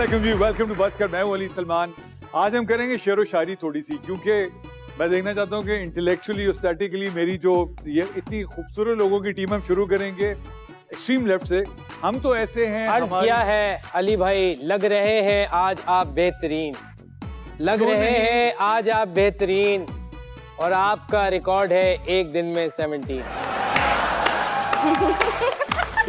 अस्सलामुअलैकुम जी, welcome to बस कर। मैं हूं अली सलमान। आज हम करेंगे शेर व शायरी थोड़ी सी, क्योंकि मैं देखना चाहता हूं कि इंटेलेक्चुअली और स्टैटिकली मेरी जो ये इतनी खूबसूरत लोगों की टीम हम शुरू करेंगे एक्सट्रीम लेफ्ट से। हम तो ऐसे हैं, अर्ज किया है अली भाई, लग रहे हैं आज आप बेहतरीन, लग रहे हैं आज आप बेहतरीन, और आपका रिकॉर्ड है एक दिन में 17।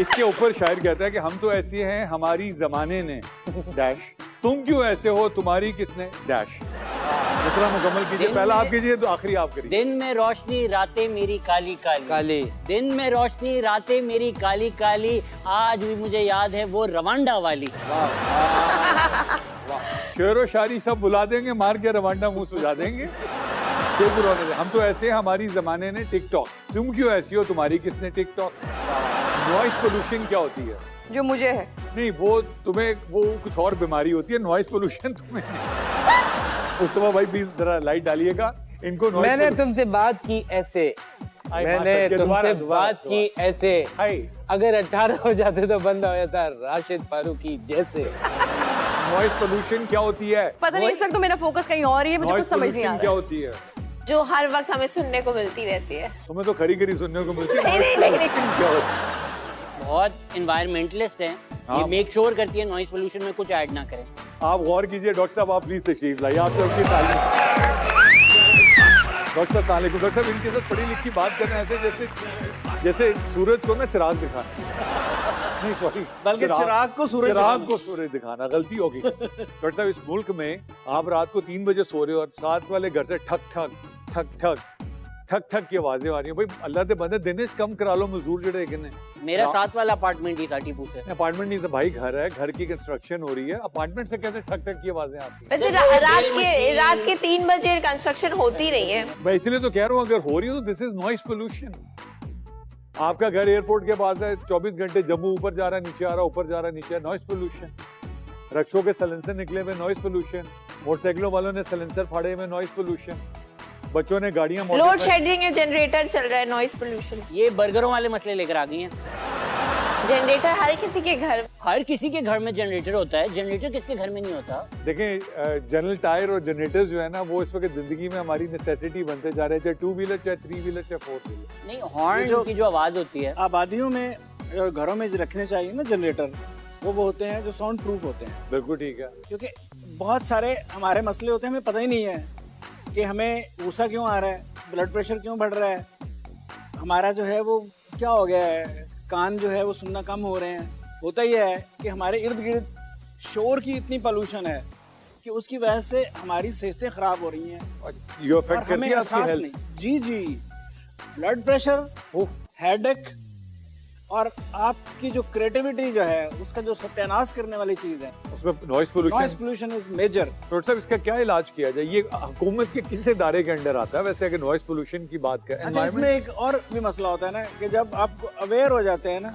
इसके ऊपर शायर कहता है कि हम तो ऐसे हैं, हमारी जमाने ने डैश, तुम क्यों ऐसे हो, तुम्हारी किसने डैश। दूसरा मुकम्मल कीजिए, पहला आप कीजिए तो आखिरी आप करिए। दिन में रोशनी रातें मेरी काली काली काली, दिन में रोशनी रातें मेरी काली काली, आज भी मुझे याद है वो रवांडा वाली। शेर व शायरी सब बुला देंगे, मार के रवांडा मुंह सुझा देंगे। हम तो ऐसे हैं, हमारी जमाने ने टिकटॉक, तुम क्यों ऐसी हो, तुम्हारी किसने टिकटॉक। नॉइस पोल्यूशन क्या होती है? जो मुझे है नहीं, वो तुम्हें, वो कुछ और बीमारी होती है। नॉइस पोल्यूशन तुम्हें मुस्तफा भाई प्लीज जरा लाइट डालिएगा इनको। मैंने तुमसे बात की ऐसे, मैंने तुमसे बात की ऐसे, अगर 18 हो जाते तो बंदा हो जाता राशिद फारूकी जैसे। नॉइस पोल्यूशन क्या होती है? पता नहीं, इस वक्त तो मेरा फोकस कहीं और ही है, मुझे कुछ समझ नहीं आ रहा। क्या होती है? जो हर वक्त हमें सुनने को मिलती रहती है। तुम्हें तो खरी खरी सुनने को मिलती है। क्या होती है? बहुत इन्वायरमेंटलिस्ट हैं, ये मेक श्योर करती है नॉइस पोल्यूशन में कुछ ऐड ना करें। आप गौर कीजिए। डॉक्टर साहब आप प्लीज तशरीफ लाइए, आप सबकी तालीम। डॉक्टर साहब तालीम। डॉक्टर साहब इनके साथ पढ़ी लिखी बात करना ऐसे जैसे सूरज को ना चिराग दिखाना, नहीं सॉरी, बल्कि चिराग को सूरज दिखाना गलती होगी। डॉक्टर साहब इस मुल्क में आप रात को 3 बजे सो रहे हो और साथ वाले घर से ठक ठक ठक ठक ठक ठक की आवाजें आ रही हैं। भाई अल्लाह दे बंदे दिन कम करा लो, मजदूर जड़े किने। मेरा साथ वाला अपार्टमेंट ही था टीपू से। अपार्टमेंट नहीं था भाई, घर है, घर की कंस्ट्रक्शन हो रही है, अपार्टमेंट से कैसे ठक ठक की आवाजें आती हैं? वैसे रात के 3 बजे कंस्ट्रक्शन होती नहीं है। मैं इसलिए तो कह रहा हूँ, अगर हो रही हो तो दिस इज नॉइस पोल्यूशन। आपका घर एयरपोर्ट के पास है, 24 घंटे जम्मू ऊपर जा रहा है नीचे आ रहा, ऊपर जा रहा है नीचे आ रहा, नॉइस पोल्यूशन। रक्षों के सलेंसर निकले हुए, नॉइस पोल्यूशन। मोटरसाइकिलों वालों ने सलेंसर फाड़े हुए, नॉइस पोल्यूशन। बच्चों ने गाड़ियां, लोड शेडिंग है, जनरेटर चल रहा है, नॉइस पोल्यूशन। ये बर्गरों वाले मसले लेकर आ गई हैं। जनरेटर हर किसी के घर में जनरेटर होता है, जनरेटर किसके घर में नहीं होता? देखें, जनरल टायर और जनरेटर्स जो है ना, वो इस वक्त जिंदगी में हमारी नेसेसिटी बनते जा रहे हैं, चाहे 2 व्हीलर, चाहे 3 व्हीलर, चाहे 4 व्हीलर। नहीं, हॉर्न की जो आवाज होती है आबादियों में, घरों में रखने चाहिए ना जनरेटर, वो होते हैं जो साउंड प्रूफ होते हैं। बिल्कुल ठीक है, क्योंकि बहुत सारे हमारे मसले होते हैं, हमें पता ही नहीं है कि हमें ऊसा क्यों आ रहा है, ब्लड प्रेशर क्यों बढ़ रहा है, हमारा जो है वो क्या हो गया है, कान जो है वो सुनना कम हो रहे हैं। होता ही है कि हमारे इर्द गिर्द शोर की इतनी पोल्यूशन है कि उसकी वजह से हमारी सेहतें खराब हो रही हैं और हमें एहसास नहीं। जी, ब्लड प्रेशर, हेडेक और आपकी जो क्रिएटिविटी जो है उसका जो सत्यानाश करने वाली चीज है, उसमें noise pollution is major. Doctor साहब इसका क्या इलाज किया जाए? ये हुकूमत के किस इदारे के अंडर आता है वैसे, अगर नॉइस पोल्यूशन की बात करें? अच्छा, इसमें एक और भी मसला होता है ना कि जब आप अवेयर हो जाते हैं ना,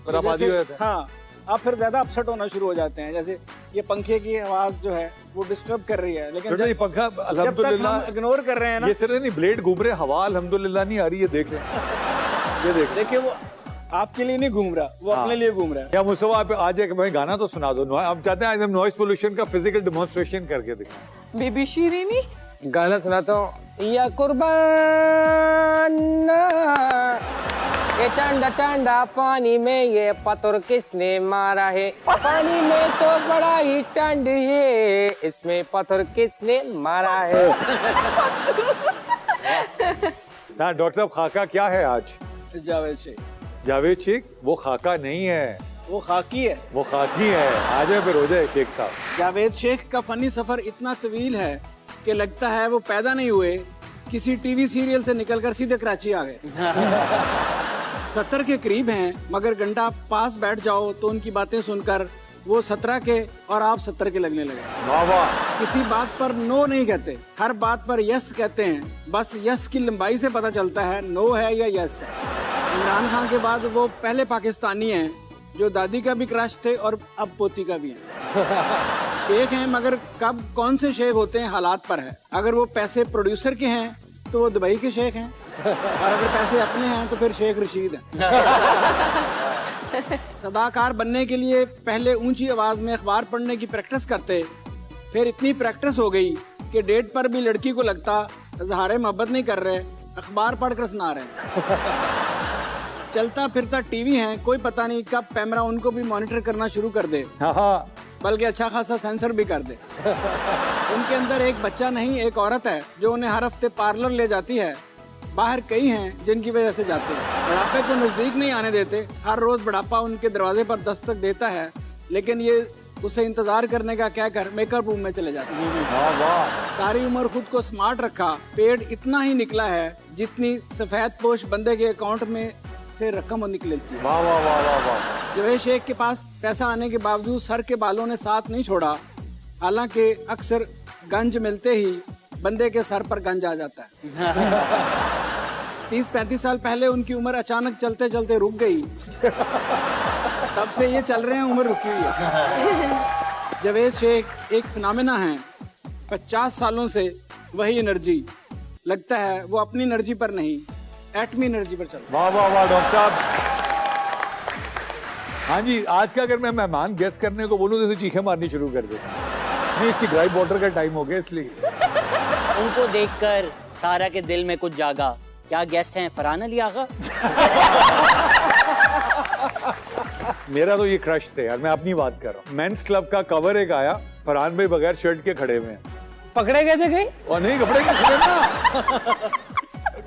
तो आबादी हो जाता है, हाँ, आप फिर ज्यादा अपसेट होना शुरू हो जाते हैं। जैसे ये पंखे की आवाज जो है वो डिस्टर्ब कर रही है, लेकिन जब पंखा अल्हम्दुलिल्लाह हम इग्नोर कर रहे हैं ना, ये सिर्फ नहीं, ब्लेड घूम रहे, हवा अल्हम्दुलिल्लाह नहीं आ रही है। देख लें, ये देखिए, वो आपके लिए नहीं घूम रहा, वो अपने लिए घूम रहा है। क्या मुस्तफा आप आज एक गाना तो सुना दो। हम चाहते हैं आज हम नॉइस पोल्यूशन का फिजिकल डेमोन्स्ट्रेशन करके दिखाएं। बेबी शीरीनी गाना सुनाता हूँ। या कुर्बाना, ये ठंडा ठंडा पानी में ये पत्थर किसने मारा है, पानी में तो बड़ा ही ठंड है, इसमें पत्थर किसने मारा है। हाँ डॉक्टर साहब, खाका क्या है आज? जावेद शेख वो खाका नहीं है, वो खाकी है, वो खाकी है। आ जाए फिर हो जाए शेख साहब। जावेद शेख का फनी सफर इतना तवील है कि लगता है वो पैदा नहीं हुए, किसी टीवी सीरियल से निकलकर सीधे कराची आ गए। 70 के करीब हैं, मगर घंटा पास बैठ जाओ तो उनकी बातें सुनकर वो 17 के और आप 70 के लगने लगे। वाह वाह। किसी बात पर नो नहीं कहते, हर बात पर यस कहते हैं। बस यस की लंबाई से पता चलता है नो है या यस है। इमरान खान के बाद वो पहले पाकिस्तानी हैं जो दादी का भी क्रश थे और अब पोती का भी है। शेख हैं, मगर कब कौन से शेख होते हैं हालात पर है। अगर वो पैसे प्रोड्यूसर के हैं तो वो दुबई के शेख हैं, और अगर पैसे अपने हैं तो फिर शेख रशीद हैं। सदाकार बनने के लिए पहले ऊंची आवाज में अखबार पढ़ने की प्रैक्टिस करते, फिर इतनी प्रैक्टिस हो गई कि डेट पर भी लड़की को लगता इजहार मोहब्बत नहीं कर रहे, अखबार पढ़कर सुना रहे। चलता फिरता टीवी है, कोई पता नहीं कब कैमरा उनको भी मॉनिटर करना शुरू कर दे, बल्कि अच्छा खासा सेंसर भी कर दे। उनके अंदर एक बच्चा नहीं, एक औरत है जो उन्हें हर हफ्ते पार्लर ले जाती है। बाहर कई हैं जिनकी वजह से जाते हैं। बुढ़ापे को नजदीक नहीं आने देते। हर रोज बुढ़ापा उनके दरवाजे पर दस्तक देता है, लेकिन ये उसे इंतजार करने का क्या कर मेकअप रूम में चले जाते हैं। सारी उम्र खुद को स्मार्ट रखा, पेड़ इतना ही निकला है जितनी सफेद पोश बंदे के अकाउंट में से रकम निकलती है। वाह वाह वाह वाह वाह। जवेद शेख के पास पैसा आने के बावजूद सर के बालों ने साथ नहीं छोड़ा, हालांकि अक्सर गंज मिलते ही बंदे के सर पर गंज आ जाता है। 30-35 साल पहले उनकी उम्र अचानक चलते चलते रुक गई, तब से ये चल रहे हैं उम्र रुकी हुई है। जवेद शेख एक फिनोमेना है, 50 सालों से वही एनर्जी, लगता है वो अपनी एनर्जी पर नहीं एटमी एनर्जी पर चल। वाह वाह वाह डॉक्टर साहब। हाँ जी, आज का अगर मैं मेहमान गेस करने को बोलूँ तो चीखें मारनी शुरू कर दे। नहीं, इसकी ड्राई वाटर का टाइम हो गया इसलिए। उनको देखकर सारा के दिल में कुछ जागा। क्या गेस्ट हैं फरहान अली आगा? मेरा तो ये क्रश थे यार, मैं अपनी बात कर रहा हूँ। मेंस क्लब का कवर एक आया, फरहान भाई बगैर शर्ट के खड़े हुए हैं। पकड़े गए थे कहीं? और नहीं कपड़े के खड़े ना।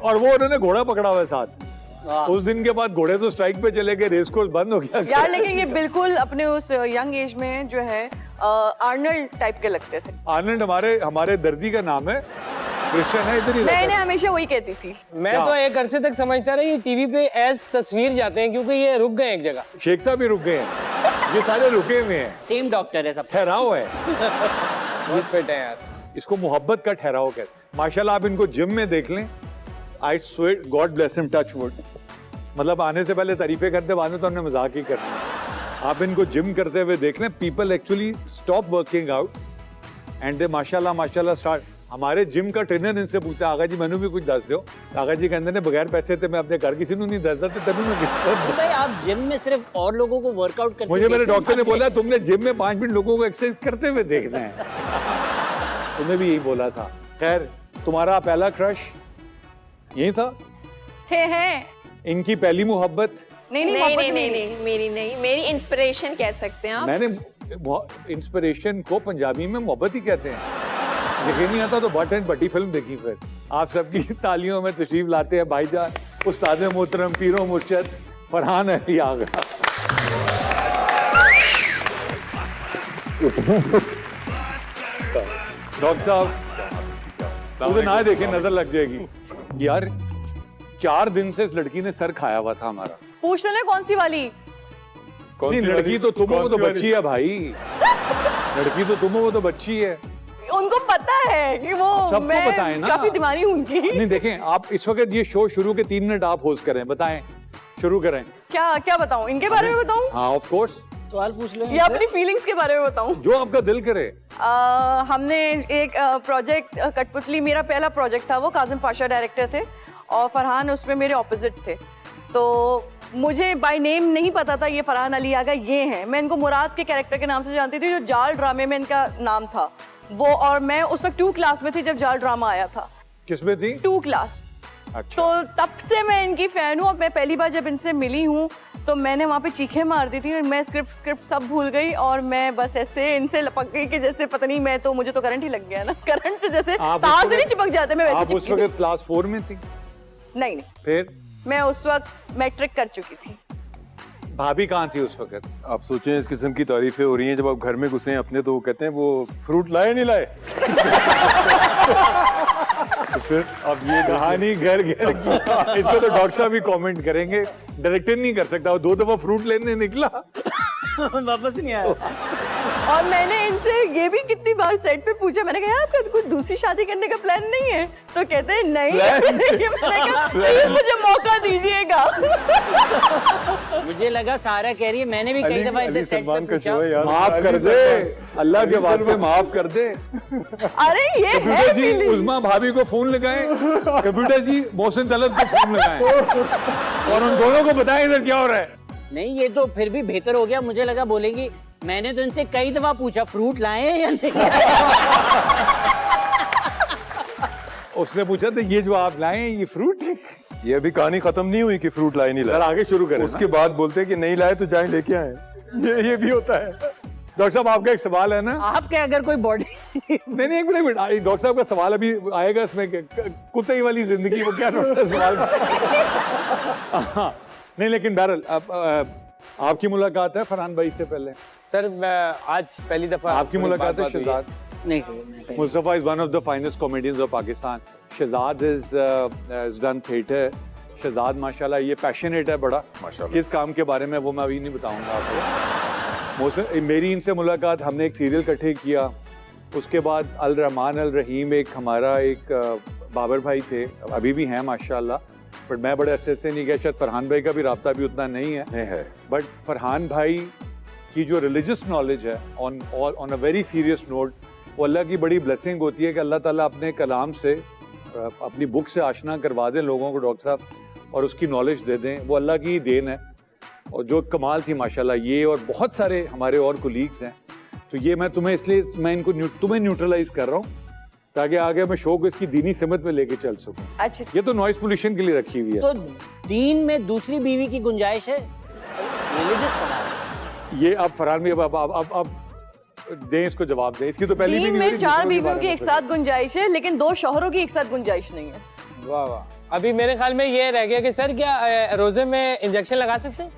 और वो उन्होंने घोड़ा पकड़ा हुआ है साथ। उस दिन के बाद घोड़े तो स्ट्राइक पे चले गए, रेस कोर्स बंद हो गया यार। लेकिन ये बिल्कुल अपने उस यंग एज में जो है आर्नल्ड टाइप के लगते थे। आर्नल्ड हमारे दर्जी का नाम है, क्रिश्चियन है, इधर ही रहता है। मैंने हमेशा वही कहती थी। मैं तो एक अरसे तक समझता रहा ये टीवी पे एज तस्वीर जाते हैं, क्योंकि ये रुक गए एक जगह। शेख साहब भी रुक गए हैं, ये सारे रुके हुए हैं। सेम डॉक्टर है सब। ठहराव है। बहुत फिट है यार। इसको मोहब्बत का ठहराव कहते हैं। माशाल्लाह आप इनको जिम में देख लें, I sweat God bless him, touch wood. मतलब आने से पहले तारीफें करते, बाद में तो हमने मजाक ही करना। आप इनको जिम करते हुए देख लें, people actually stop working out and they माशाल्लाह स्टार्ट। हमारे जिम का ट्रेनर इनसे पूछता, आगा जी मैंने भी कुछ दस दो। आगा जी कहते हैं बगैर पैसे थे मैं अपने घर किसी को नहीं दस देते, तभी मैं भाई आप जिम में सिर्फ और लोगों को वर्कआउट करते मुझे मेरे डॉक्टर ने बोला तुमने जिम में 5 मिनट लोगों को एक्सरसाइज करते हुए देखना है। तुम्हें भी यही बोला था। खैर, तुम्हारा पहला क्रश यही था? हैं। इनकी पहली मोहब्बत? नहीं, मेरी नहीं, मेरी इंस्पिरेशन कह सकते हैं आप। मैंने इंस्पिरेशन को पंजाबी में मोहब्बत ही कहते हैं। यकीन नहीं आता तो भट्ट एंड भट्टी फिल्म देखी। फिर आप सबकी तालियों में तशरीफ लाते हैं भाईजान उस्ताद मोहतरम पीरो मुर्शद फरहान अली आगा। डॉक्टर साहब उसे ना देखे नजर लग जाएगी यार। 4 दिन से इस लड़की ने सर खाया हुआ था हमारा। पूछ लो कौन सी वाली? नहीं, लड़की तो तुम हो, वो तो बच्ची है भाई। लड़की तो तुम हो, वो तो बच्ची है। उनको पता है कि वो सबको मैं पता है ना। काफी दीवानी हूं उनकी। नहीं देखें, आप इस वक्त ये शो शुरू के 3 मिनट आप होस्ट करें, बताएं, शुरू करें। क्या बताऊं? इनके बारे में बताऊं? हाँ ऑफ कोर्स, सवाल पूछ लें या अपनी फीलिंग्स के बारे में बताऊं? जो आपका दिल करे। हमने एक प्रोजेक्ट कठपुतली, मेरा पहला प्रोजेक्ट था, वो काजिम पाशा डायरेक्टर थे और फरहान उसमें मेरे ऑपोजिट थे। तो मुझे बाय नेम नहीं पता था ये फरहान अली आगा ये हैं। मैं इनको मुराद के कैरेक्टर के नाम से जानती थी, जो जाल ड्रामे में इनका नाम था वो। और मैं उस वक्त 2 क्लास में थी जब जाल ड्रामा आया था। किसमें थी? 2 क्लास। अच्छा। तो तब से मैं इनकी फैन हूँ। और मैं पहली बार जब इनसे मिली हूँ तो मैंने वहाँ पे चीखें मार दी थी। मैं स्क्रिप्ट सब भूल गई और मैं बस ऐसे इनसे लपक गई कि जैसे पता नहीं, मैं तो मुझे तो करंट ही लग गया ना। करंट से जैसे तार से नहीं चिपक जाते, मैं वैसे आप उस वक्त क्लास 4 में थी? नहीं, फिर मैं उस वक्त मैट्रिक कर चुकी थी। भाभी कहाँ थी उस वक्त? आप सोचें इस किस्म की तारीफें हो रही हैं, जब आप घर में घुसे हैं अपने तो वो कहते हैं वो फ्रूट लाए नहीं लाए। तो फिर अब ये कहानी घर की इसको तो डॉक्टर साहब भी कमेंट करेंगे। डायरेक्टर नहीं कर सकता, वो 2 दफा फ्रूट लेने निकला वापस नहीं आया। और मैंने इनसे ये भी कितनी बार सेट पे पूछा, मैंने कहा आपका कुछ दूसरी शादी करने का प्लान नहीं है? तो कहते हैं नहीं। मैंने कहा प्लीज मुझे मौका दीजिएगा। मुझे लगा सारा कह रही है, मैंने भी कई दफा इनसे सेट पे पूछा। माफ कर दे, अल्लाह के वास्ते माफ कर दे। अरे ये है जी उस्मा भाभी को फोन लगाएं, कंप्यूटर जी मोहसिन तलब को फोन लगाएं और उन दोनों को बताएं इधर क्या हो रहा है। नहीं, ये तो फिर भी बेहतर हो गया। मुझे लगा बोलेंगी मैंने तो इनसे कई दफा पूछा फ्रूट लाए हैं या नहीं। उसने पूछा तो ये जो आप लाए हैं ये फ्रूट है? ये अभी कहानी खत्म नहीं हुई कि फ्रूट लाए नहीं सर लाए। आगे शुरू करें। उसके बाद बोलते हैं कि नहीं लाए तो जाए लेके आए। ये भी होता है। डॉक्टर साहब आपका एक सवाल है ना? आपके अगर कोई बॉडी नहीं एक मिनट डॉक्टर साहब का सवाल अभी आएगा इसमें कुत्ते वाली जिंदगी वो क्या डॉक्टर सवाल हाँ, नहीं लेकिन बहरहाल आपकी मुलाकात है फरहान भाई से पहले? सर मैं आज पहली दफा आपकी मुलाकात है शहजाद? नहीं sir, Mustafa is one of the finest comedians of Pakistan. Shahzad has done theatre. Shahzad माशाल्लाह ये पैशनेट है बड़ा माशाल्लाह। किस काम के बारे में वो मैं अभी नहीं बताऊंगा आपको। मेरी इनसे मुलाकात, हमने एक सीरियल इकट्ठे किया, उसके बाद अल रहमान अल रहीम एक हमारा एक बाबर भाई थे, अभी भी हैं माशाल्लाह, बट मैं बड़े अरसे से नहीं गया। शायद फरहान भाई का भी राब्ता भी उतना नहीं है बट फरहान भाई की जो रिलीजियस नॉलेज है on a very serious note, वो अल्लाह की बड़ी ब्लेसिंग होती है कि अल्लाह ताला अपने कलाम से अपनी बुक से आशना करवा दें लोगों को डॉक्टर साहब, और उसकी नॉलेज दे दें, वो अल्लाह की देन है। और जो कमाल थी माशाल्लाह, ये और बहुत सारे हमारे और कोलीग्स हैं। तो ये मैं तुम्हें इसलिए मैं इनको तुम्हें न्यूट्रलाइज कर रहा हूँ ताकि आगे मैं शो को इसकी दीनी सिमत में लेके चल सकूँ। अच्छा, ये तो नॉइस पोल्यूशन के लिए रखी हुई है। तो दीन में दूसरी बीवी की गुंजाइश है? रिलीजियस सवाल। ये अब फरहान भी अब दें इसको जवाब दें। इसकी तो पहली दीन भी में 4 बीवियों की एक साथ गुंजाइश है, लेकिन 2 शौहरों की एक साथ गुंजाइश नहीं है। वाह वाह। अभी मेरे ख्याल में ये रह गया कि सर क्या रोजे में इंजेक्शन लगा सकते हैं?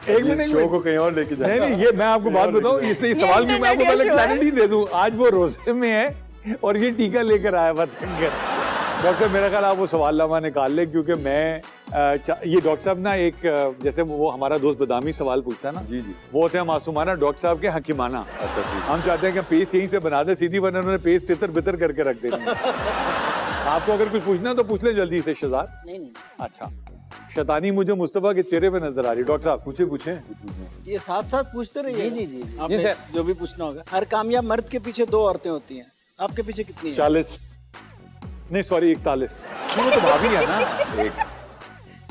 एक मिनट शो को कहीं और लेके जाए। नहीं ये मैं आपको बात बताऊं, इसलिए सवाल भी मैं आपको पहले क्लैरिटी दे दूं। आज वो रोजे में है और ये टीका लेकर आया डॉक्टर, मेरा ख्याल आप वो सवाल नामा निकाल ले, क्योंकि मैं ये डॉक्टर साहब ना एक जैसे वो हमारा दोस्त बदामी सवाल पूछता है ना, जी जी, वो होते हैं मासूमाना, डॉक्टर साहब के हकीमाना। अच्छा जी। हम चाहते हैं कि पेस्ट यहीं से बना दे सीधी, वरना उन्होंने पेस्ट तितर बितर करके रख देनी है। आपको अगर कुछ पूछना तो पूछ ले जल्दी से शहजाद। नहीं। अच्छा, शैतानी मुझे मुस्तफा के चेहरे पे नजर आ रही। डॉक्टर साहब पूछे ये साथ साथ पूछते रहिए। जी। आपने जी सर। जो भी पूछना होगा। हर कामयाब मर्द के पीछे 2 औरतें होती हैं, आपके पीछे कितनी है? 40 नहीं सॉरी 41। वो तो भाभी है ना एक।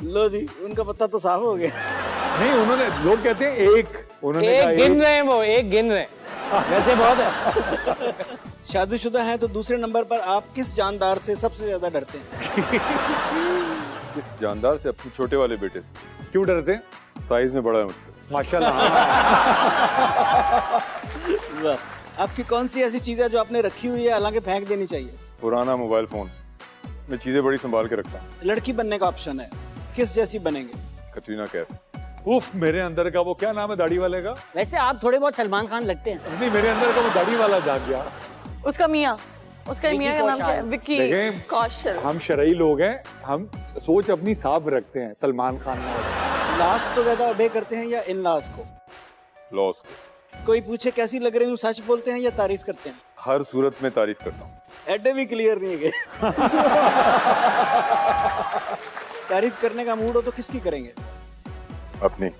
लो जी, उनका पता तो साफ हो गया। नहीं उन्होंने, लोग कहते हैं एक, उन्होंने कहा एक गिन रहे हैं, वो एक गिन रहे हैं, वैसे बहुत है। शादीशुदा हैं तो दूसरे नंबर पर आप किस जानदार से सबसे ज्यादा डरते हैं? इस जानदार से, अपने छोटे वाले बेटे से। क्यों डरते हैं? साइज में बड़ा है मुझसे माशाल्लाह। वाह। आपकी कौन सी ऐसी चीज है जो आपने रखी हुई है हालांकि फेंक देनी चाहिए? पुराना मोबाइल फोन। मैं चीजें बड़ी संभाल के रखता हूँ। लड़की बनने का ऑप्शन है, किस जैसी बनेंगे? कटरीना कैफ। उफ, मेरे अंदर का वो क्या नाम है दाढ़ी वाले का? वैसे आप थोड़े बहुत सलमान खान लगते हैं। नहीं मेरे अंदर का वो दाढ़ी वाला जाग गया। उसका मियाँ, उसका विकी मियाँ का नाम क्या है? कौशल। विकी देखें, कौशल। हम शरई लोग हैं, हम सोच अपनी साफ रखते हैं। सलमान खान ने लाश को ज्यादा ओबे करते हैं या इन लाश को? लॉस को। कोई पूछे कैसी लग रही हूँ, सच बोलते हैं या तारीफ करते हैं? हर सूरत में तारीफ करता हूँ। एडे भी क्लियर नहीं है। तारीफ करने का मूड हो तो किसकी करेंगे? अपनी।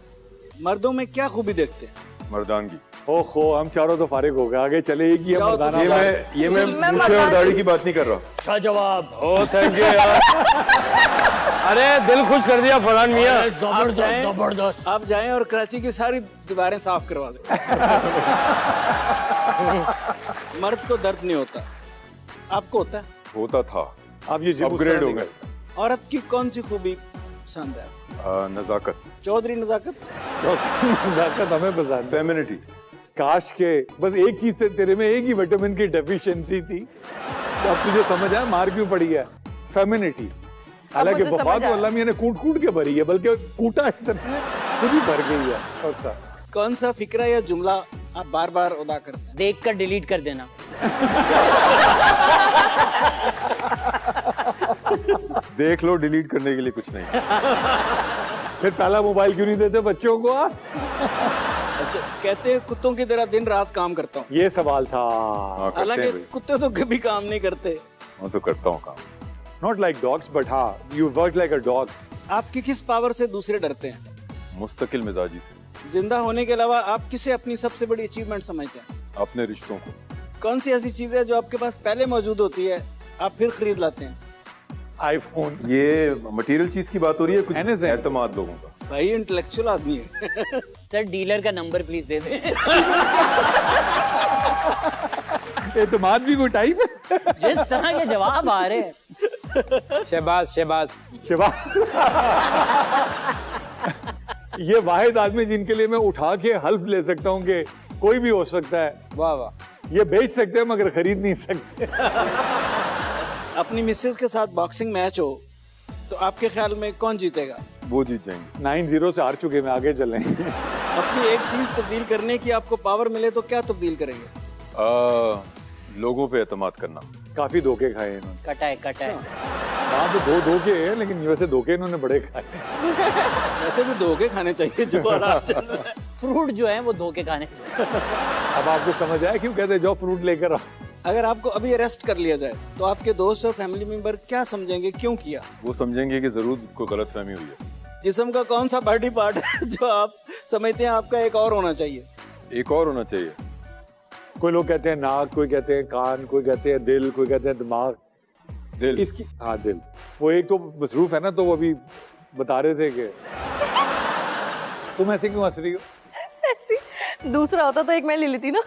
मर्दों में क्या खूबी देखते हैं? मर्दानगी। ओहो, हम चारों तो फारिग हो गए, आगे चले एक ही जाओ तो मर्दाना। ये मैं मैं मुझसे और दाढ़ी की बात नहीं कर रहा। अच्छा जवाब। ओ थैंक यू यार। अरे दिल खुश कर दिया फरहान मियाँ। जबरदस्त। आप जाएं और कराची की सारी दीवारें साफ करवा दें। मर्द को दर्द नहीं होता, आपको होता है? होता था, अब ये जिम अपग्रेड उसका हो नहीं गए। औरत की कौन सी खूबी पसंद है? नजाकत। चौधरी नजाकत। नजाकत हमें पसंद है। फेमिनिटी। काश के बस एक चीज से तेरे में एक ही विटामिन की डेफिशिएंसी थी, तो अब तुझे समझ आया मार क्यों पड़ी है। फेमिनिटी। हालांकि मुझे वफात समझ तो आया। अल्लाह मियां ने कूट कूट के भरी है, बल्कि कूटा इतना खुद ही भर गई है। अच्छा, कौन सा फिक्रा या जुमला आप बार बार अदा करते हैं? देख कर डिलीट कर देना। देख लो, डिलीट करने के लिए कुछ नहीं। फिर पहला मोबाइल क्यों नहीं देते बच्चों को आप? अच्छा, कहते हैं कुत्तों की तरह दिन रात काम करता हूँ। ये सवाल था। हाँ, करते हालांकि हैं भाई। कुत्ते तो कभी काम नहीं करते। मैं तो करता हूँ काम। नॉट लाइक डॉग्स बट हाँ, you work like a dog. आपकी किस पावर से दूसरे डरते हैं? मुस्तकिल मिजाजी से। जिंदा होने के अलावा आप किसे अपनी सबसे बड़ी अचीवमेंट समझते हैं? अपने रिश्तों को। कौन सी ऐसी चीज है जो आपके पास पहले मौजूद होती है, आप फिर खरीद लाते हैं? आईफोन, ये मटेरियल चीज की बात हो रही है, कुछ Anything. एतमाद लोगों का? भाई इंटेलेक्चुअल आदमी है। सर डीलर का नंबर प्लीज दे दें। एतमाद भी कोई टाइप है। जिस तरह के जवाब आ रहे हैं। शहबाज शहबाज शिवा, ये वाहिद आदमी जिनके लिए मैं उठा के हल्फ ले सकता हूँ कि कोई भी हो सकता है। वाह वाह। ये बेच सकते हैं मगर खरीद नहीं सकते। अपनी मिसेज के साथ बॉक्सिंग मैच हो तो आपके ख्याल में कौन जीतेगा? वो जीत जाएंगे। 9-0 से हार चुके, मैं आगे चलें। अपनी एक चीज तब्दील करने की आपको पावर मिले तो क्या तब्दील करेंगे? लोगों पे एतमाद करना। काफी धोखे खाए हैं इन्होंने। कटा है। वहाँ तो 2 धोखे हैं, लेकिन वैसे धोखे इन्होंने बड़े खाए। वैसे भी धोखे खाने चाहिए जो हालात चल रहा है। फ्रूट जो है वो धोके खाने। अब आपको समझ आया क्यों कहते हैं जाओ फ्रूट लेकर आओ। अगर आपको अभी अरेस्ट कर लिया जाए तो आपके दोस्त और फैमिली मेंबर क्या समझेंगे, क्यों किया? वो समझेंगे कि जरूर कोई गलतफहमी हुई है। जिस्म का कौन सा बॉडी पार्ट है जो आप समझते हैं आपका एक और होना चाहिए? एक और होना चाहिए। कोई लोग कहते हैं नाक, कोई कहते हैं कान, कोई कहते हैं दिल, कोई कहते हैं दिमाग। दिल। इसकी हाँ दिल। वो एक तो मसरूफ है ना, तो वो अभी बता रहे थे कि तुम ऐसे क्यों हंस रही हो? ऐसी दूसरा होता तो एक मैं ले लेती ना।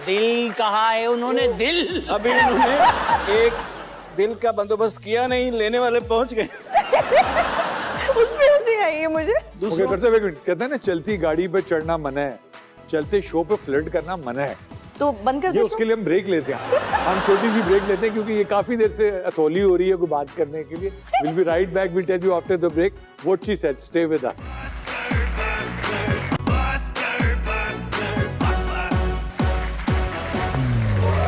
दिल कहा है उन्होंने, दिल। अभी उन्होंने एक दिल का बंदोबस्त किया नहीं, लेने वाले पहुंच गए। उसमें हंसी आई है मुझे। ओके, करते हुए कहते हैं ना चलती गाड़ी पे चढ़ना मना है, चलते शो पे फ्लर्ट करना मना है। तो बंद कर ये दो। उसके लिए हम ब्रेक लेते हैं। हम छोटी सी ब्रेक लेते हैं क्योंकि ये काफी देर से अथोली हो रही है कोई बात करने के लिए। Will be right back, will tell you after the break what she said. Stay with us.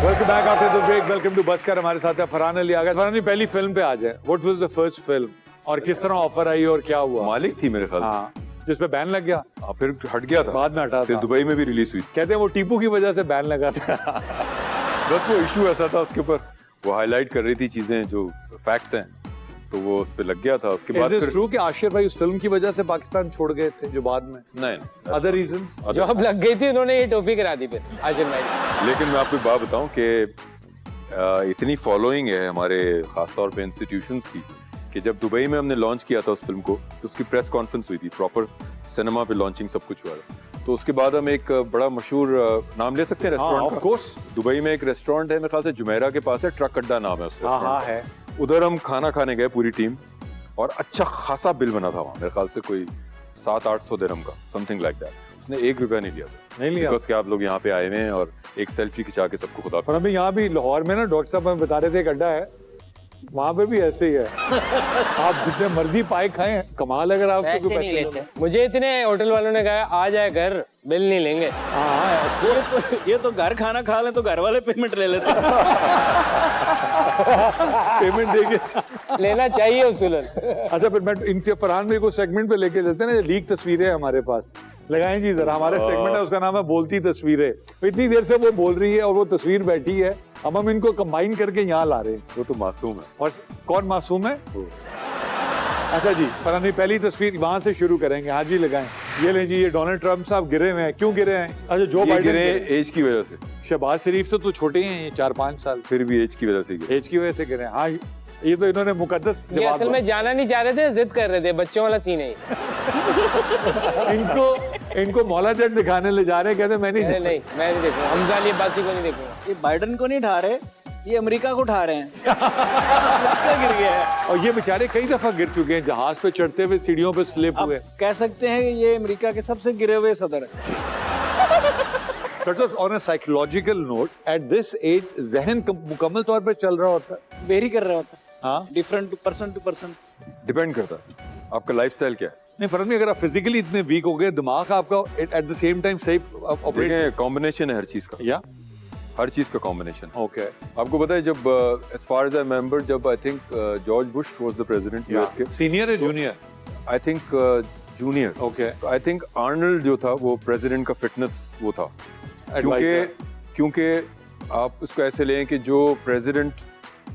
Welcome back after the break. Welcome to बसकर। हमारे साथ है फरहान अली। आगा फरहान, पहली फिल्म पे आ जाए। What was the first film और किस तरह ऑफर आई और क्या हुआ? मालिक थी मेरे ख्याल से। हाँ, जिस पे बैन लग गया, फिर हट गया था, बाद में हटा फिर था। दुबई में भी रिलीज हुई। कहते हैं वो टीपू की वजह से बैन लगा था। बस वो इशू ऐसा था उसके ऊपर, वो हाईलाइट कर रही थी चीजें जो फैक्ट्स हैं, तो वो उस पे लग गया था। उसके बाद फिर ट्रू कि आशिर भाई उस फिल्म की वजह से पाकिस्तान छोड़ गए थे जो बाद में? नहीं, अदर रीजंस? जॉब लग गई थी, उन्होंने ये टोपी करा दी फिर आशिर भाई। लेकिन मैं आपको एक बात बताऊं कि इतनी फॉलोइंग है हमारे खासतौर पे इंस्टीट्यूशंस की कि जब दुबई में हमने लॉन्च किया था उस फिल्म को तो उसकी प्रेस कॉन्फ्रेंस हुई थी, प्रॉपर सिनेमा पे लॉन्चिंग सब कुछ हुआ था। तो उसके बाद हम एक बड़ा मशहूर नाम ले सकते हैं रेस्टोरेंट ऑफ कोर्स। दुबई में एक रेस्टोरेंट है, मेरे ख्याल से जुमेरा के पास है, ट्रक अड्डा नाम है उस हाँ रेस्टोरेंट का। है। उधर हम खाना खाने गए पूरी टीम, और अच्छा खासा बिल बना था वहाँ, मेरे ख्याल से कोई 700-800 दिरहम का, समथिंग लाइक दैट। उसने 1 रुपया नहीं लिया था। नहीं लिया? बिकॉज कि आप लोग यहाँ पे आए हुए हैं और एक सेल्फी खिंचा के सबको खुदा। और हमें यहाँ भी लाहौर में ना डॉक्टर साहब हमें बता रहे थे एक अड्डा है, वहाँ पे भी ऐसे ही है। आप जितने मर्जी पाए खाएं, कमाल। अगर आप पैसे नहीं लेते। मुझे इतने होटल वालों ने कहा आ जाए घर, बिल नहीं लेंगे। हाँ, ये तो घर खाना खा लें तो घर वाले पेमेंट ले लेते हैं। पेमेंट देके लेना चाहिए उसूलन। अच्छा, फिर मैं इनके फरहान में को सेगमेंट पे लेके चलते हैं ना, लीक तस्वीरें हमारे पास लगाएं जी जरा। हमारा सेगमेंट है, उसका नाम है बोलती तस्वीरें। इतनी देर से वो बोल रही है और वो तस्वीर बैठी है, अब हम इनको कंबाइन करके यहाँ ला रहे हैं। वो तो मासूम है। और कौन मासूम है? अच्छा जी, फरहान पहली तस्वीर वहां से शुरू करेंगे। हाँ जी, लगाएं। ये लें जी, ये डोनाल्ड ट्रम्प साहब गिरे हुए हैं। क्यों गिरे हैं? अच्छा, जो ये बाइडेन गिरे गिरे। एज की वजह से। शहबाज शरीफ से तो छोटे हैं ये, 4-5 साल। फिर भी एज की वजह से गिरे। एज की वजह से गिरे। हाँ, ये तो इन्होंने मुकद्दस ये जवाब असल में जाना नहीं चाह रहे थे, जिद कर रहे थे, बच्चों वाला सीन है। इनको मौला चट दिखाने ले जा रहे हैं, कहते मैं नहीं अरे नहीं, मैं नहीं देखूंगा, हमजा अली अब्बासी को नहीं देखूंगा। ये बाइडन को नहीं उठा रहे, ये अमेरिका को उठा रहे हैं। क्या गिर गया है? और ये बेचारे कई दफा गिर चुके हैं, जहाज पे चढ़ते हुए सीढ़ियों पे स्लिप आप हुए। कह सकते हैं कि ये अमेरिका के सबसे गिरे हुए सदर है। On a psychological note, at this age जहन मुकम्मल तौर पे चल रहा होता है। वेरी कर रहा होता है। हाँ, different person to person depend करता है आपका लाइफस्टाइल क्या है। नहीं फर्क नहीं, अगर आप फिजिकली इतने वीक हो गए, दिमाग आपका एट द सेम टाइम सही ऑपरेट। देखें, कॉम्बिनेशन है हर चीज का, या हर चीज का कॉम्बिनेशन। ओके, आपको पता है जब as far as I remember, जब I think George Bush was the president US के, सीनियर है junior? I think junior. Okay, I think Arnold जो था वो प्रेसिडेंट का फिटनेस वो था, क्योंकि आप उसको ऐसे लें कि जो प्रेसिडेंट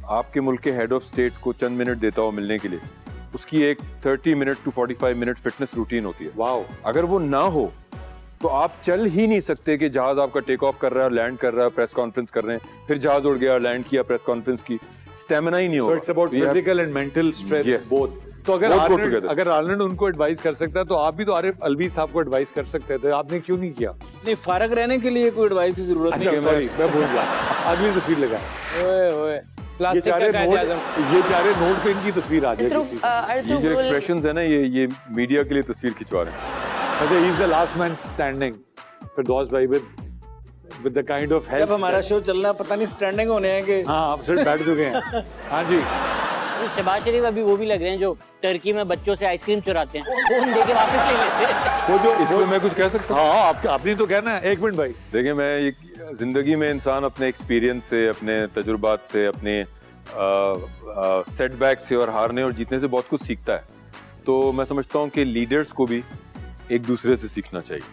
आपके मुल्क के हेड ऑफ स्टेट को चंद मिनट देता हो मिलने के लिए, उसकी एक 30 minute to 45 minute fitness routine होती है। वाओ। अगर वो ना हो तो आप चल ही नहीं सकते कि जहाज आपका टेक ऑफ कर रहा है, लैंड कर रहा है, प्रेस कॉन्फ्रेंस कर रहे हैं, फिर जहाज उड़ गया, लैंड किया, प्रेस कॉन्फ्रेंस की, स्टेमिना ही नहीं So होगा। it's about physical and mental strength Yes. both. तो अगर Both go आर्नल्ड together. अगर आर्नल्ड उनको एडवाइस कर सकता है तो आप भी तो आरिफ अलवी साहब को एडवाइस कर सकते थे, आपने क्यों नहीं किया? नहीं, फारग रहने के लिए कोई एडवाइस की जरूरत नहीं अच्छा है। सॉरी, मैं भूल गया। अगली तस्वीर लगाएं। ओए ओए ये प्लास्टिक चारे का नोट, कायदे ये चारे नोट पे इनकी तस्वीर आ जाएगी किसी की। ये जो एक्सप्रेशंस है ना, ये मीडिया के लिए तस्वीर खिंचवा रहे हैं। अच्छा, he is the last man standing, फिरदौस भाई, with the kind of help जब हमारा शो चल रहा, पता नहीं स्टैंडिंग होने हैं कि हाँ आप सिर्फ बैठ चुके हैं। हाँ जी, शहबाज शरीफ अभी वो भी लग रहे हैं जो टर्की में बच्चों से आइसक्रीम चुराते हैं, फोन देके वापस ले लेते हैं। वो जो इसमें मैं कुछ कह सकता हूँ? हाँ आपने तो कहना है। एक मिनट भाई, देखिए, मैं ये जिंदगी में इंसान अपने एक्सपीरियंस से, अपने तजुर्बात से, अपने सेटबैक से और हारने और जीतने से बहुत कुछ सीखता है। तो मैं समझता हूँ कि लीडर्स को भी एक दूसरे से सीखना चाहिए।